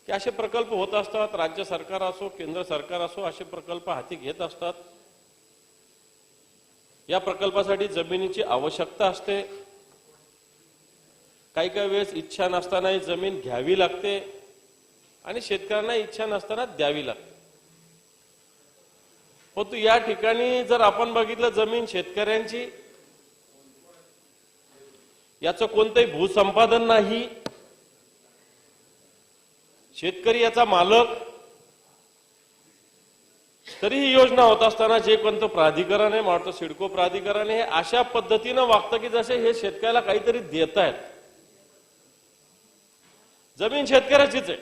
की असे प्रकल्प होत असतात, राज्य सरकार असो केंद्र सरकार असो असे प्रकल्प हाती घेत असतात। या प्रकल्पासाठी जमिनीची आवश्यकता असते, काही काही वेळेस इच्छा नसतानाही जमीन घ्यावी लागते आणि शेतकऱ्यांना इच्छा नसताना द्यावी लागते। परंतु या ठिकाणी जर आपण बघितलं जमीन शेतकऱ्यांची, याचं कोणतंही भूसंपादन नाही, शेतकरी याचा मालक, तरी ही योजना होत असताना जे कोणतं प्राधिकरण आहे, महाराष्ट्र सिडको प्राधिकरण हे अशा पद्धतीनं वागतं की जसे हे शेतकऱ्याला काहीतरी देत आहेत। जमीन शेतकऱ्याचीच आहे।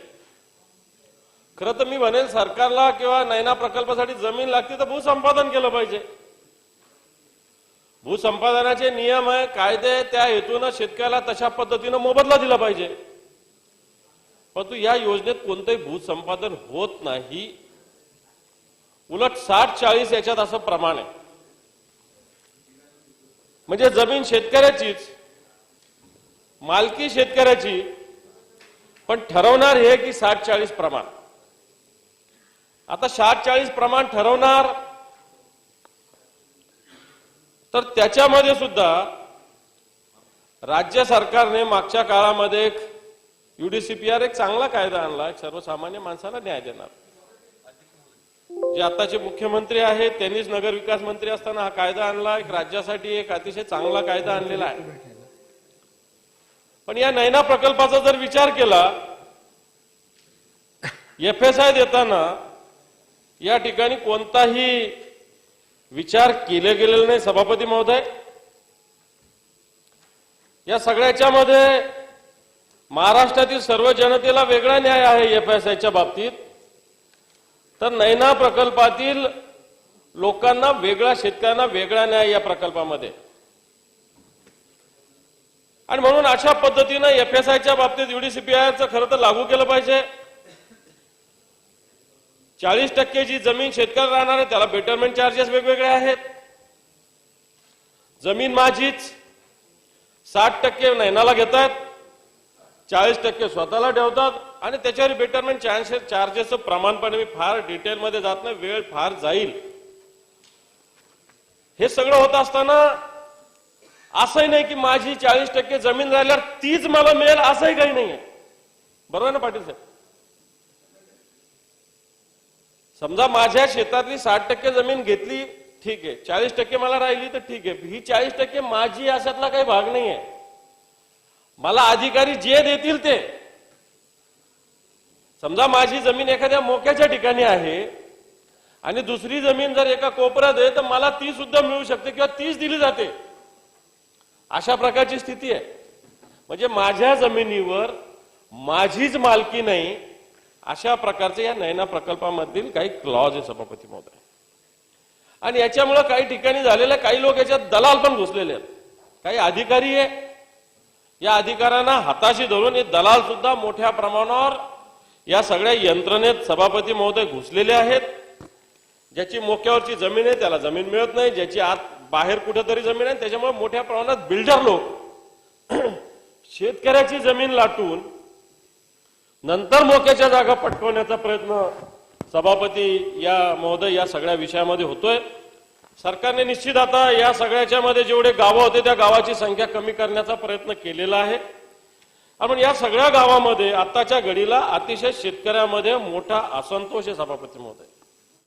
खरं तर मी म्हणेल सरकारला किंवा नैना प्रकल्पासाठी जमीन लागते तर भूसंपादन केलं पाहिजे। भूसंपादनाचे नियम आहे, कायदे, त्या हेतून शेतकऱ्याला तशा पद्धतीनं मोबदला दिला पाहिजे। परंतु या योजनेत कोणतंही भूसंपादन होत नाही, उलट 60-40 याच्यात असं प्रमाण आहे। म्हणजे जमीन शेतकऱ्याचीच, मालकी शेतकऱ्याची, पण ठरवणार हे की 60-40 प्रमाण। आता 60-40 प्रमाण ठरवणार तर त्याच्यामध्ये सुद्धा राज्य सरकारने मागच्या काळामध्ये एक UDCPR एक चांगला कायदा आणला, एक सर्वसामान्य माणसाला न्याय देणार। जे आताचे मुख्यमंत्री आहेत त्यांनीच नगर विकास मंत्री असताना हा कायदा आणला, एक राज्यासाठी एक अतिशय चांगला कायदा आणलेला आहे। पण या नैना प्रकल्पाचा जर विचार केला, FSI देताना या ठिकाणी कोणताही विचार केले गेलेला नाही सभापती महोदय। या सगळ्याच्या मध्ये महाराष्ट्रातील सर्व जनतेला वेगळा न्याय आहे FSIच्या बाबतीत, तर नैना प्रकल्पातील लोकांना वेगळा, शेतकऱ्यांना वेगळा न्याय या प्रकल्पामध्ये। आणि म्हणून अशा पद्धतीने FSIच्या बाबतीत UDCPRचं खरं तर लागू केलं पाहिजे। 40% जी जमीन शेतकरी राहणार आहे त्याला बेटरमेंट चार्जेस वेगवेगळे आहेत। जमीन माझीच 60% नैनाला घेतात, 40% स्वतःला ठेवतात आणि त्याच्यावर बेटरमेंट चार्जेसचं प्रमाणपणे मी फार डिटेलमध्ये जात नाही, वेळ फार जाईल। हे सगळं होत असताना असंही नाही की माझी 40% जमीन राहिल्यावर तीच मला मिळेल असंही काही नाहीये। बरोबर ना पाटील साहेब? समजा माझ्या शेतातली 60% जमीन घेतली, ठीक आहे, 40% मला राहिली तर ठीक आहे, ही 40% माझी अशातला काही भाग नाहीये। मला अधिकारी जे देतील ते, समजा माझी जमीन एखाद्या मोक्याच्या ठिकाणी आहे आणि दुसरी जमीन जर एका कोपऱ्यात आहे तर मला ती सुद्धा मिळू शकते किंवा तीच दिली जाते, अशा प्रकारची स्थिती आहे। म्हणजे माझ्या जमिनीवर माझीच मालकी नाही, अशा प्रकारचे या नैना प्रकल्पामधील काही क्लॉज आहे सभापती महोदय। आणि याच्यामुळे काही ठिकाणी झालेले, काही लोक याच्यात दलाल पण घुसलेले आहेत, काही अधिकारी आहे, या अधिकाऱ्यांना हाताशी धरून हे दलाल सुद्धा मोठ्या प्रमाणावर या सगळ्या यंत्रणेत सभापती महोदय घुसलेले आहेत। ज्याची मोक्यावरची जमीन आहे त्याला जमीन मिळत नाही, ज्याची आत बाहेर कुठेतरी जमीन आहे त्याच्यामुळे मोठ्या प्रमाणात बिल्डर लोक शेतकऱ्याची जमीन लाटून नंतर मोक्याच्या जागा पटकवण्याचा प्रयत्न सभापती या महोदय या सगळ्या विषयामध्ये होतोय। सरकारने निश्चित आता या सगळ्याच्या मध्ये जेवढे गावं होते त्या गावाची संख्या कमी करण्याचा प्रयत्न केलेला आहे। आपण या सगळ्या गावामध्ये आताच्या घडीला अतिशय शेतकऱ्यामध्ये मोठा असंतोष आहे सभापती महोदय।